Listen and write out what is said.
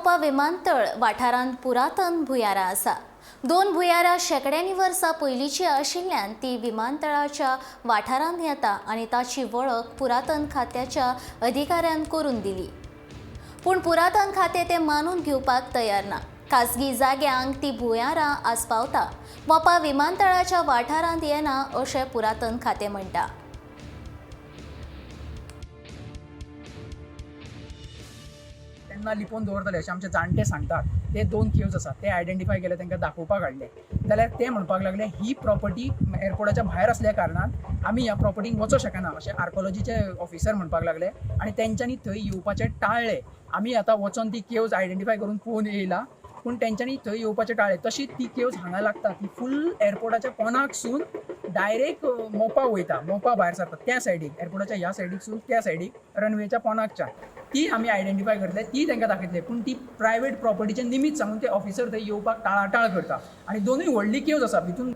मोपा विमानतळ वाठारांत पुरातन भुयारां आसा। दोन भुयारां शेकड्यांनी वर्सां पयलींची आशिल्ल्यान ती विमानतळाच्या वाठारांत येता आनी ताची वळख पुरातन खात्याच्या अधिकाऱ्यान करून दिली। पूण पुरातन खातें तें मानून घेवपाक तयार ना। खासगी जाग्यांक ती भुयारां आस्पावता, मोपा विमानतळाच्या वाठारांत येना अशें पुरातन खातें म्हणटा। तेन्ना लिपोवन दवरतले अशें आमचे जाणटे सांगतात। ते दोन केव्ज आसात, ते आयडेंटिफाय केले, तांकां दाखोवपाक हाडले जाल्यार ते म्हणपाक लागले ही प्रॉपर्टी एअरपोर्टाच्या भायर असल्या कारणान आमी ह्या प्रॉपर्टीक वचूं शकना अशें आर्कोलॉजीचे ऑफिसर म्हणपाक लागले आनी तेंच्यांनी थंय येवपाचें टाळ्ळें। आमी आतां वचोन ती केव्ज आयडेंटिफाय करून पळोवन येयला, पूण तेंच्यांनी थंय येवपाचें टाळ्ळें। तशीच ती केव्ज हांगा लागता, ती फूल एअरपोर्टाच्या पोंदाकसून डायरेक्ट मोपा वयता, मोपा भायर सरता त्या सायडीक, एअरपोर्टाच्या ह्या सायडीकसून त्या सायडीक रनवेच्या पोंदाकच्या। ती आमी आयडेंटिफाय करतले, ती तांकां दाखयतले, पूण ती प्रायवेट प्रॉपर्टीचें निमित सांगून ते ऑफिसर थंय येवपाक टाळाटाळ करता। आनी दोनूय व्हडली केव्ज आसा, भितून